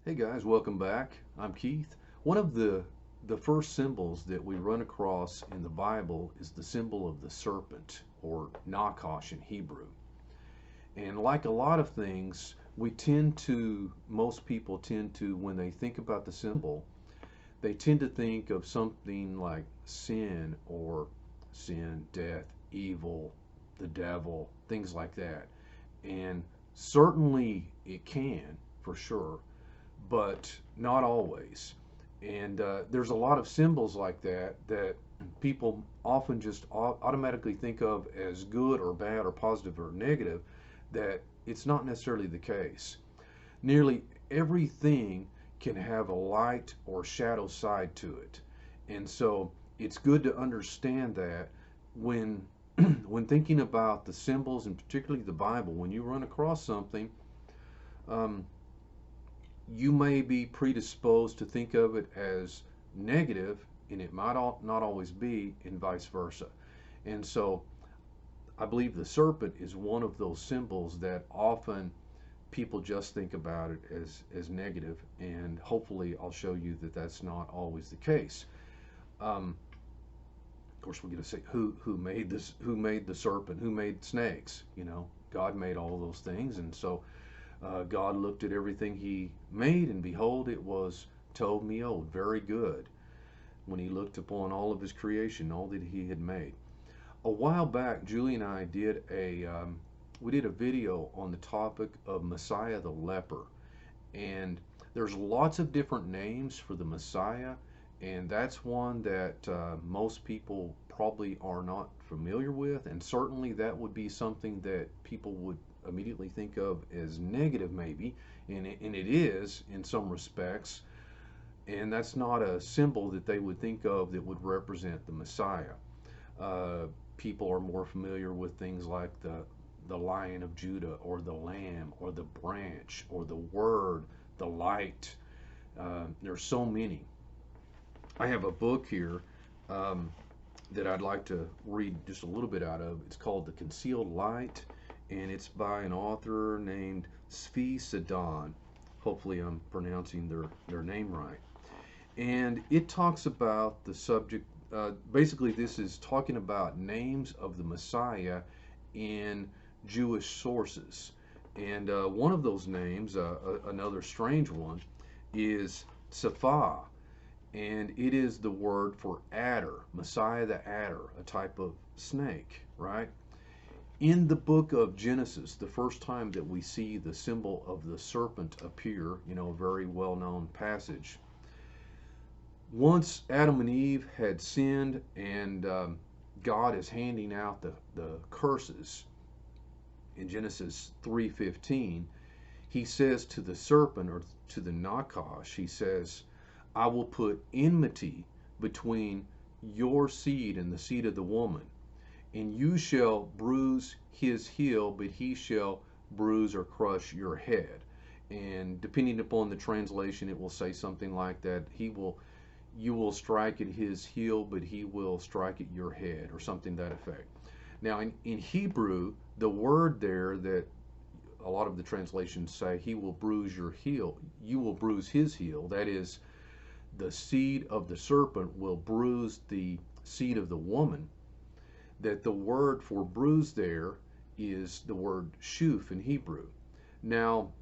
Hey guys, welcome back. I'm Keith. One of the first symbols that we run across in the Bible is the symbol of the serpent, or Nakash in Hebrew. And like a lot of things, most people tend to, when they think about the symbol, they tend to think of something like sin, death, evil, the devil, things like that. And certainly it can, for sure, but not always. And there's a lot of symbols like that people often just automatically think of as good or bad or positive or negative, that it's not necessarily the case. Nearly everything can have a light or shadow side to it. And so it's good to understand that when when thinking about the symbols and particularly the Bible, when you run across something, um, you may be predisposed to think of it as negative, and it might not always be, and vice versa. And so I believe the serpent is one of those symbols that often people just think about it as negative, and hopefully I'll show you that that's not always the case. Of course, we're going to say who made this, who made the serpent, who made snakes. God made all those things, and so God looked at everything he made, and behold, it was told me, oh, very good, when he looked upon all of his creation, all that he had made. A while back, Julie and I did we did a video on the topic of Messiah the leper, and there's lots of different names for the Messiah, and that's one that most people probably are not familiar with, and certainly that would be something that people would immediately think of as negative, maybe, and it is in some respects, and that's not a symbol that they would think of that would represent the Messiah. People are more familiar with things like the Lion of Judah, or the Lamb, or the branch, or the Word, the light. There's so many. I have a book here that I'd like to read just a little bit out of. It's called The Concealed Light, and it's by an author named Svi Sadan. Hopefully I'm pronouncing their name right. And it talks about the subject. Basically, this is talking about names of the Messiah in Jewish sources. And one of those names, another strange one, is Sapha, and it is the word for adder, Messiah the adder, a type of snake, right? In the book of Genesis, the first time that we see the symbol of the serpent appear, a very well-known passage. Once Adam and Eve had sinned, and God is handing out the curses in Genesis 3:15, he says to the serpent, or to the Nakash, he says, I will put enmity between your seed and the seed of the woman, and you shall bruise his heel, but he shall bruise or crush your head. And depending upon the translation, it will say something like that. You will strike at his heel, but he will strike at your head, or something to that effect. Now, in Hebrew, the word there that a lot of the translations say, he will bruise your heel, you will bruise his heel, that is, the seed of the serpent will bruise the seed of the woman, that the word for bruise there is the word shuf in Hebrew. Now,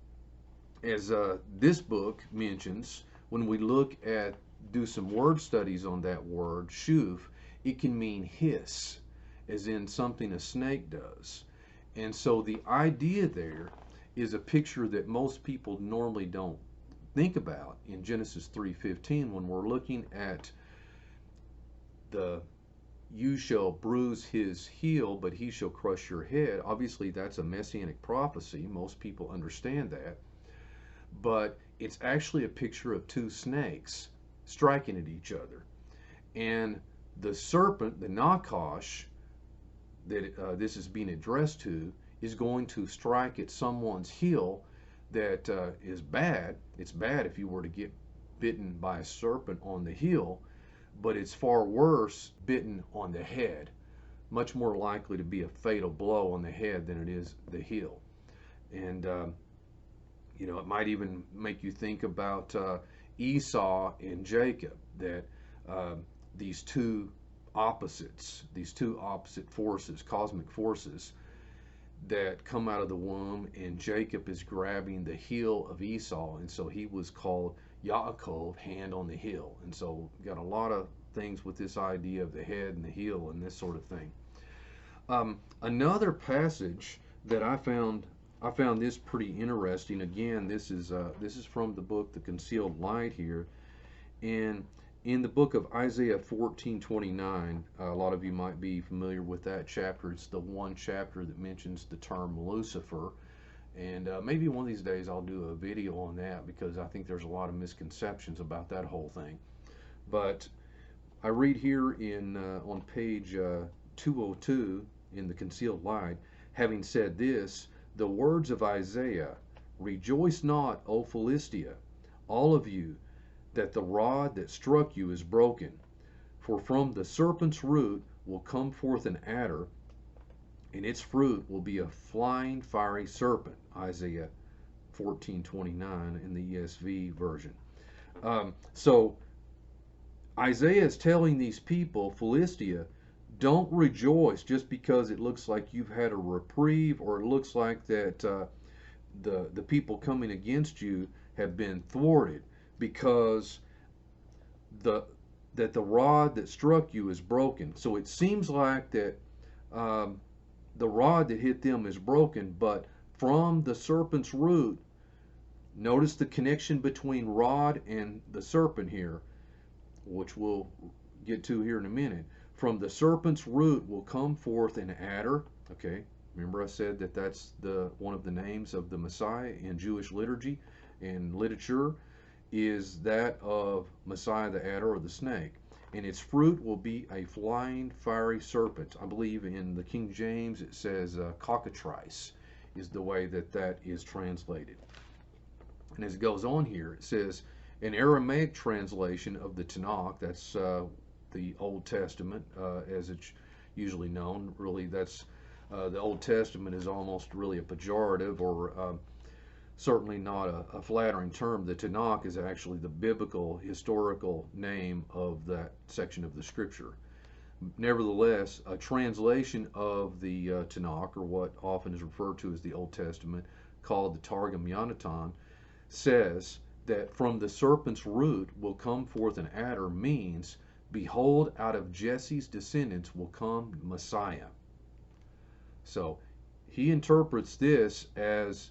as this book mentions, when we do some word studies on that word, shuf, it can mean hiss, as in something a snake does. And so the idea there is a picture that most people normally don't think about in Genesis 3:15, when we're looking at the you shall bruise his heel, but he shall crush your head. Obviously, that's a Messianic prophecy. Most people understand that. But it's actually a picture of two snakes striking at each other. And the serpent, the Nakash, that this is being addressed to, is going to strike at someone's heel that is bad. It's bad if you were to get bitten by a serpent on the heel, but it's far worse bitten on the head. Much more likely to be a fatal blow on the head than it is the heel. And You know, it might even make you think about Esau and Jacob, that uh, these two opposites, these two opposite forces, cosmic forces, that come out of the womb, and Jacob is grabbing the heel of Esau, and so he was called Yaakov, hand on the heel. And so got a lot of things with this idea of the head and the heel and this sort of thing. Another passage that I found this pretty interesting. Again, this is from the book The Concealed Light here, and in the book of Isaiah 14:29, a lot of you might be familiar with that chapter. It's the one chapter that mentions the term Lucifer, and maybe one of these days I'll do a video on that, because I think there's a lot of misconceptions about that whole thing. But I read here in on page 202 in the Concealed Light, having said this, the words of Isaiah, rejoice not, O Philistia, all of you, that the rod that struck you is broken. For from the serpent's root will come forth an adder, and its fruit will be a flying fiery serpent. Isaiah 14:29 in the ESV version. So Isaiah is telling these people, Philistia, don't rejoice just because it looks like you've had a reprieve, or it looks like that the people coming against you have been thwarted, because the rod that struck you is broken. So it seems like that the rod that hit them is broken, but from the serpent's root, notice the connection between rod and the serpent here, which we'll get to here in a minute. From the serpent's root will come forth an adder. Okay, remember I said that that's one of the names of the Messiah in Jewish liturgy and literature, is that of Messiah the adder, or the snake. And its fruit will be a flying fiery serpent. I believe in the King James it says cockatrice is the way that is translated. And as it goes on here, it says, an Aramaic translation of the Tanakh, that's the Old Testament as it's usually known. Really, that's the Old Testament is almost really a pejorative, or certainly not a flattering term. The Tanakh is actually the biblical, historical name of that section of the Scripture. Nevertheless, a translation of the Tanakh, or what often is referred to as the Old Testament, called the Targum Yonatan, says that from the serpent's root will come forth an adder, means, behold, out of Jesse's descendants will come Messiah. So he interprets this as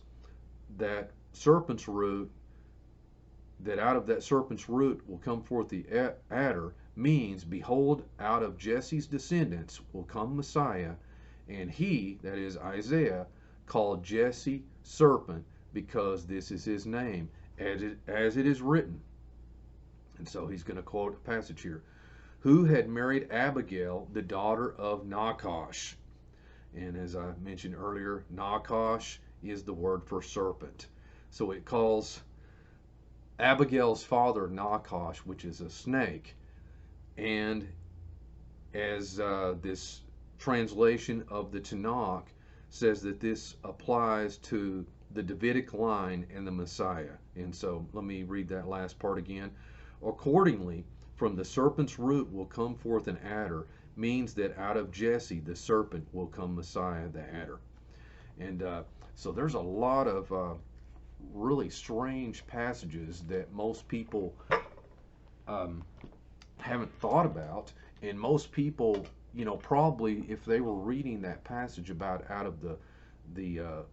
that serpent's root, that out of that serpent's root will come forth the adder, means, behold, out of Jesse's descendants will come Messiah, and he, that is Isaiah, called Jesse serpent, because this is his name, as it is written. And so he's going to quote a passage here. Who had married Abigail, the daughter of Nachash. And as I mentioned earlier, Nachash is the word for serpent. So it calls Abigail's father Nachash, which is a snake. And as this translation of the Tanakh says, that this applies to the Davidic line and the Messiah. And so let me read that last part again. Accordingly, from the serpent's root will come forth an adder, means that out of Jesse the serpent will come Messiah the adder. And so there's a lot of really strange passages that most people haven't thought about, and most people, you know, probably if they were reading that passage about out of the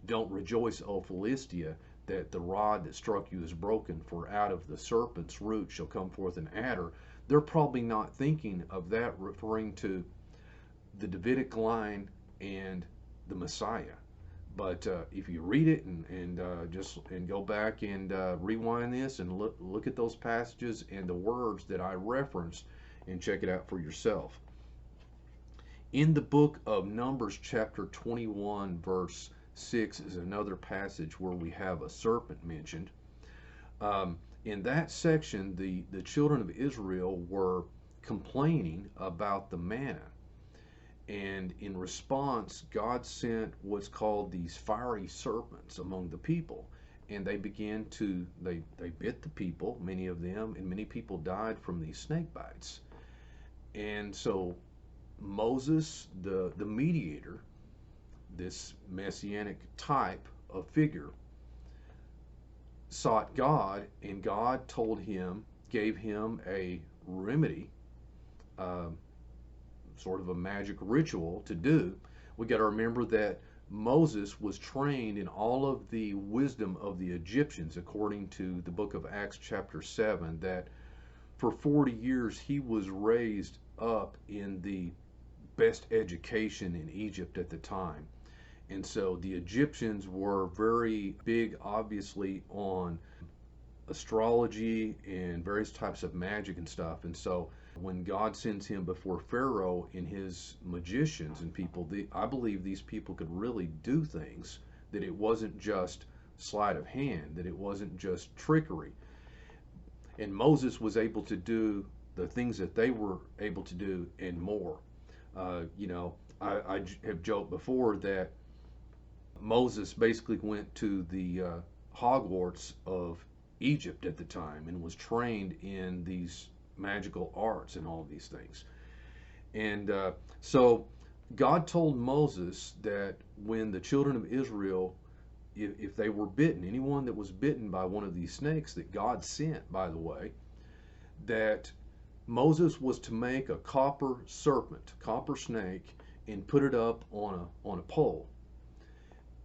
don't rejoice, O Philistia, that the rod that struck you is broken, for out of the serpent's root shall come forth an adder, they're probably not thinking of that referring to the Davidic line and the Messiah. But if you read it and go back and rewind this and look at those passages and the words that I referenced, and check it out for yourself. In the book of Numbers chapter 21 verse 6 is another passage where we have a serpent mentioned. In that section, the children of Israel were complaining about the manna. And in response, God sent what's called these fiery serpents among the people. and they began to, they bit the people, many of them, and many people died from these snake bites. And so Moses, the mediator, this messianic type of figure, sought God, and God told him, gave him a remedy, uh, sort of a magic ritual to do. We got to remember that Moses was trained in all of the wisdom of the Egyptians, according to the book of Acts, chapter 7, that for 40 years he was raised up in the best education in Egypt at the time. And so the Egyptians were very big, obviously, on astrology and various types of magic and stuff. And so when God sends him before Pharaoh and his magicians and people, I believe these people could really do things, that it wasn't just sleight of hand, that it wasn't just trickery. And Moses was able to do the things that they were able to do and more. I have joked before that Moses basically went to the Hogwarts of Egypt at the time and was trained in these magical arts and all of these things. And so God told Moses that when the children of Israel, if they were bitten, anyone that was bitten by one of these snakes that God sent, by the way, that Moses was to make a copper serpent, copper snake, and put it up on a pole.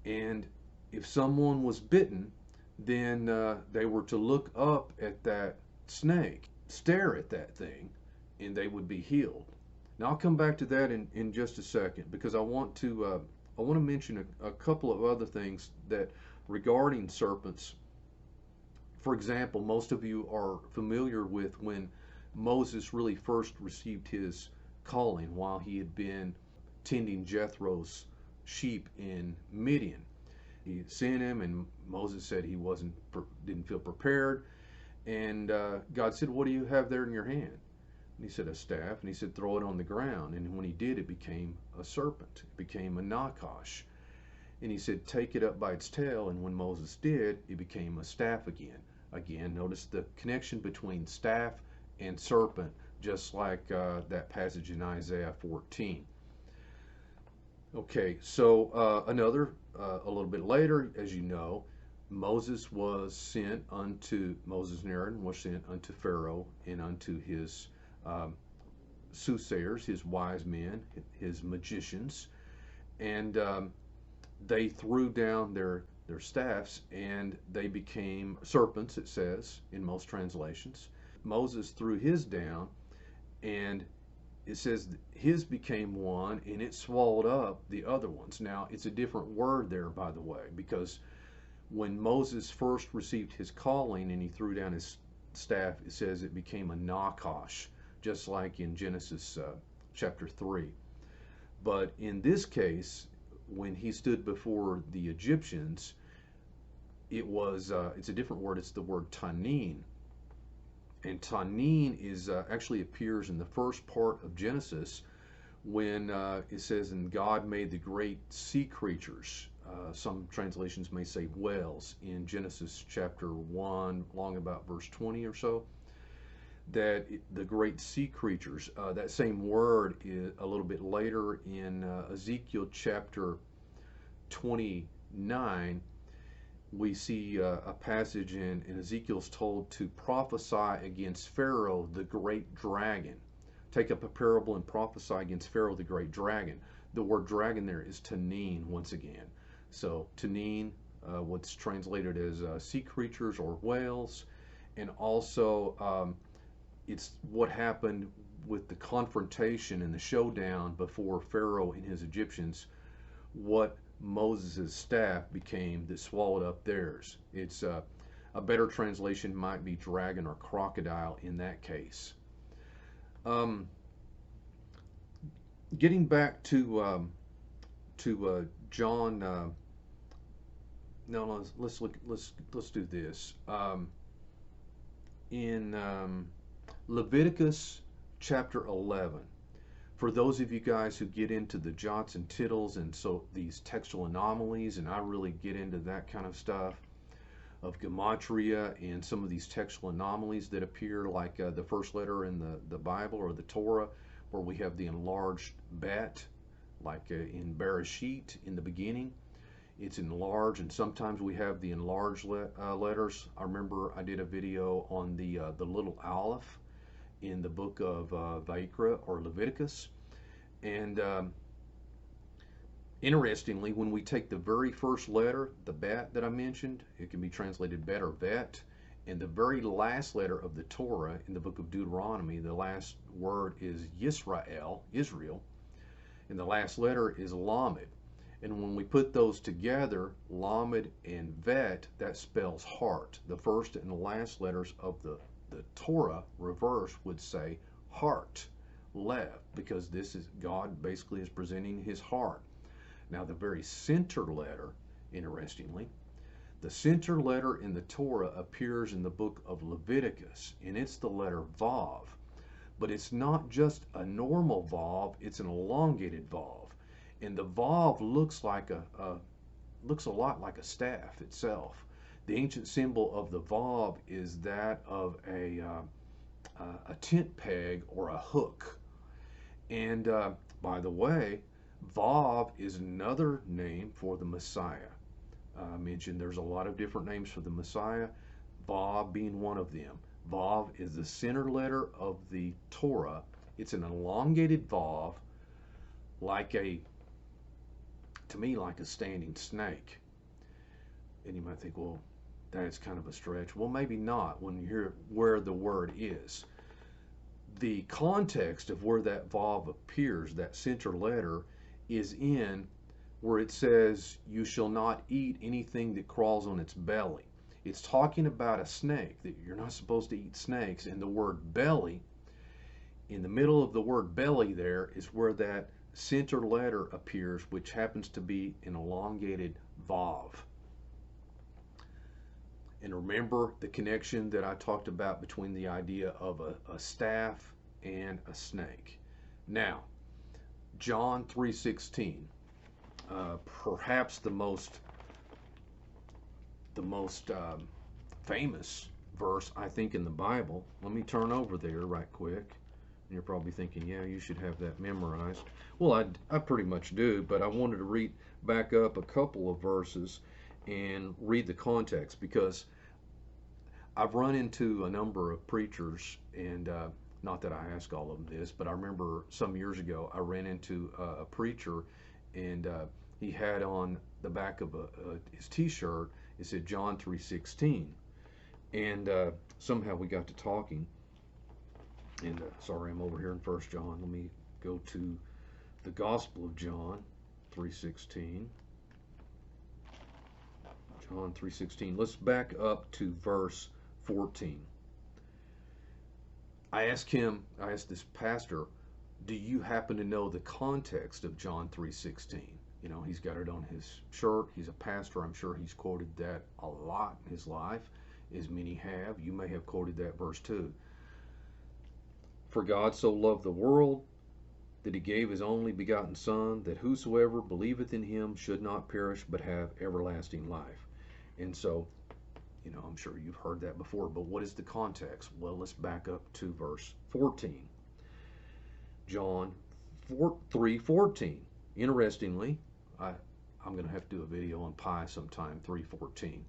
And if someone was bitten, then they were to look up at that snake, stare at that thing, and they would be healed. Now I'll come back to that in just a second, because I want to mention a couple of other things that regarding serpents. For example, most of you are familiar with when Moses really first received his calling while he had been tending Jethro's sheep in Midian. He sent him, and Moses said he didn't feel prepared. And God said, "What do you have there in your hand?" And he said, "A staff." And he said, "Throw it on the ground." And when he did, it became a serpent. It became a nakash. And he said, "Take it up by its tail." And when Moses did, it became a staff again. Again, notice the connection between staff and serpent, just like that passage in Isaiah 14. Okay, so a little bit later, as you know, Moses and Aaron was sent unto Pharaoh and unto his soothsayers, his wise men, his magicians, and they threw down their staffs, and they became serpents, it says in most translations. Moses threw his down, and it says his became one, and it swallowed up the other ones. Now, it's a different word there, by the way, because when Moses first received his calling and he threw down his staff, it says it became a nakash, just like in Genesis chapter 3. But in this case, when he stood before the Egyptians, it's a different word. It's the word tanin. And tanin actually appears in the first part of Genesis when it says, "And God made the great sea creatures." Some translations may say whales in Genesis chapter 1, along about verse 20 or so. The great sea creatures, that same word is a little bit later in Ezekiel chapter 29. We see a passage in Ezekiel's told to prophesy against Pharaoh, the great dragon. Take up a parable and prophesy against Pharaoh, the great dragon. The word dragon there is tanin once again. So tanin, what's translated as sea creatures or whales, and also it's what happened with the confrontation and the showdown before Pharaoh and his Egyptians, what Moses' staff became that swallowed up theirs. It's a better translation might be dragon or crocodile in that case. Getting back to John. No, let's do this. In Leviticus chapter 11. For those of you guys who get into the jots and tittles and so these textual anomalies, and I really get into that kind of stuff, of Gematria and some of these textual anomalies that appear, like the first letter in the Bible or the Torah, where we have the enlarged bet, like in Bereshit in the beginning. It's enlarged, and sometimes we have the enlarged letters. I remember I did a video on the little aleph in the book of Vayikra or Leviticus. And interestingly, when we take the very first letter, the bet that I mentioned, it can be translated bet or vet, and the very last letter of the Torah in the book of Deuteronomy, the last word is Yisrael, Israel, and the last letter is Lamed. And when we put those together, Lamed and vet, that spells heart. The first and the last letters of the Torah reverse would say heart, Lev, because this is God basically is presenting his heart. Now the very center letter, interestingly, the center letter in the Torah appears in the book of Leviticus, and it's the letter Vav. But it's not just a normal Vav, it's an elongated Vav. And the Vav looks a lot like a staff itself. The ancient symbol of the Vav is that of a tent peg or a hook. And by the way, Vav is another name for the Messiah. I mentioned there's a lot of different names for the Messiah, Vav being one of them. Vav is the center letter of the Torah. It's an elongated Vav, to me, like a standing snake. And you might think, well, that's kind of a stretch. Well, maybe not when you hear where the word is. The context of where that Vav appears, that center letter, is in where it says, you shall not eat anything that crawls on its belly. It's talking about a snake, that you're not supposed to eat snakes. And the word belly, in the middle of the word belly there, is where that center letter appears, which happens to be an elongated Vav. And remember the connection that I talked about between the idea of a staff and a snake. Now, John 3:16, perhaps the most famous verse, I think, in the Bible. Let me turn over there right quick. And you're probably thinking, yeah, you should have that memorized. Well, I pretty much do, but I wanted to read back up a couple of verses and read the context, because I've run into a number of preachers, and not that I ask all of them this, but I remember some years ago I ran into a preacher, and he had on the back of his t-shirt, it said John 3:16, and somehow we got to talking, and sorry, I'm over here in 1 John. Let me go to the Gospel of John 3:16. John 3:16. Let's back up to verse 14. I asked this pastor, do you happen to know the context of John 3:16? You know, he's got it on his shirt. He's a pastor. I'm sure he's quoted that a lot in his life, as many have. You may have quoted that verse too. For God so loved the world that he gave his only begotten Son, that whosoever believeth in him should not perish but have everlasting life. And so, you know, I'm sure you've heard that before, but what is the context? Well, let's back up to verse 14. John 3:14. Interestingly, I'm going to have to do a video on pi sometime, 3:14.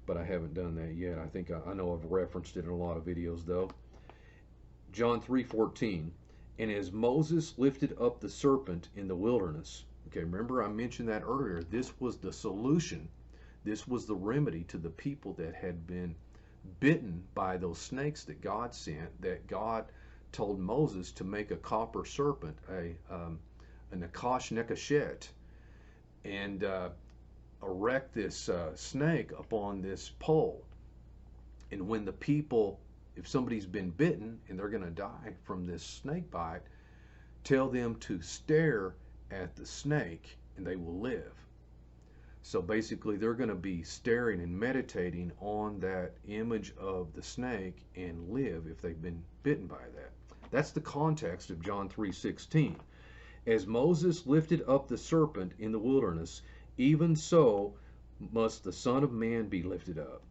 But I haven't done that yet. I think I know I've referenced it in a lot of videos, though. John 3:14. And as Moses lifted up the serpent in the wilderness. Okay, remember I mentioned that earlier. This was the solution. This was the remedy to the people that had been bitten by those snakes that God sent, that God told Moses to make a copper serpent, a nakash nekashet, and erect this snake upon this pole. And when the people, if somebody's been bitten and they're going to die from this snake bite, tell them to stare at the snake and they will live. So basically they're going to be staring and meditating on that image of the snake and live if they've been bitten by that. That's the context of John 3:16. As Moses lifted up the serpent in the wilderness, even so must the Son of Man be lifted up,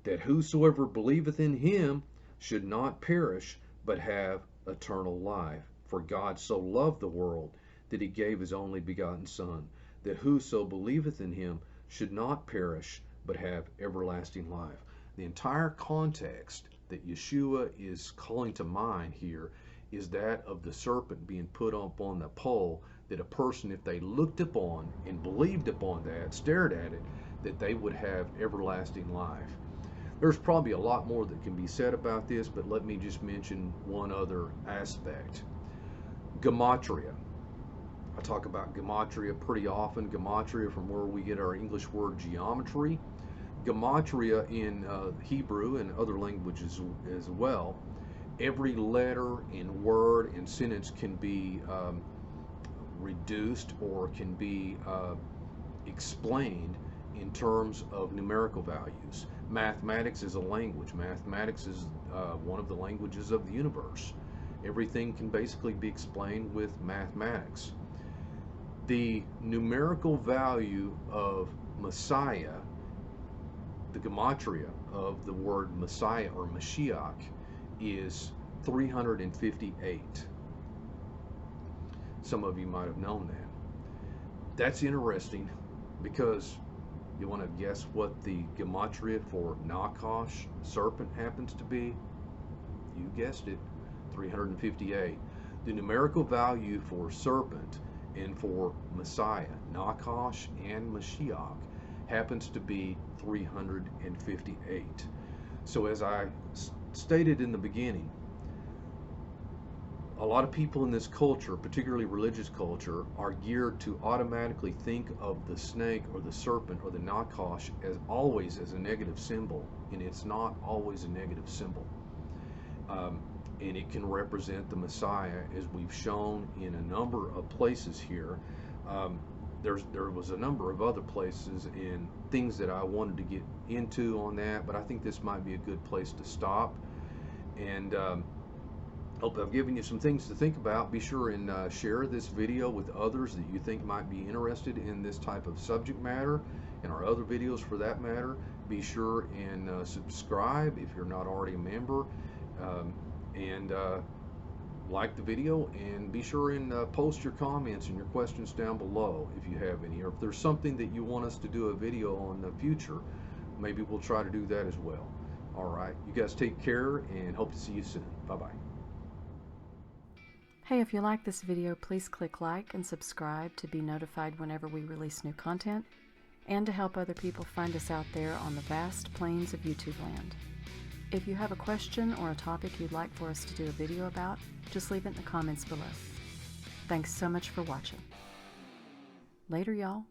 that whosoever believeth in him should not perish, but have eternal life. For God so loved the world that he gave his only begotten Son, that whoso believeth in him should not perish, but have everlasting life. The entire context that Yeshua is calling to mind here is that of the serpent being put up on the pole, that a person, if they looked upon and believed upon that, stared at it, that they would have everlasting life. There's probably a lot more that can be said about this, but let me just mention one other aspect. Gematria. I talk about Gematria pretty often. Gematria, from where we get our English word geometry. Gematria in Hebrew and other languages as well, every letter and word and sentence can be reduced or can be explained in terms of numerical values. Mathematics is a language. Mathematics is one of the languages of the universe. Everything can basically be explained with mathematics. The numerical value of Messiah, the gematria of the word Messiah or Mashiach, is 358. Some of you might have known that. That's interesting because you want to guess what the gematria for Nakash, serpent, happens to be? You guessed it, 358. The numerical value for serpent and for Messiah, Nakash and Mashiach, happens to be 358. So as I stated in the beginning, a lot of people in this culture, particularly religious culture, are geared to automatically think of the snake or the serpent or the Nakash as always as a negative symbol, and it's not always a negative symbol. And it can represent the Messiah, as we've shown in a number of places here. There was a number of other places and things that I wanted to get into on that, but I think this might be a good place to stop. And hope I've given you some things to think about. Be sure and share this video with others that you think might be interested in this type of subject matter, and our other videos for that matter. Be sure and subscribe if you're not already a member, and like the video, and be sure and post your comments and your questions down below if you have any, or if there's something that you want us to do a video on in the future, maybe we'll try to do that as well. All right, you guys take care, and hope to see you soon. Bye-bye. Hey, if you like this video, please click like and subscribe to be notified whenever we release new content, and to help other people find us out there on the vast plains of YouTube land. If you have a question or a topic you'd like for us to do a video about, just leave it in the comments below. Thanks so much for watching. Later, y'all.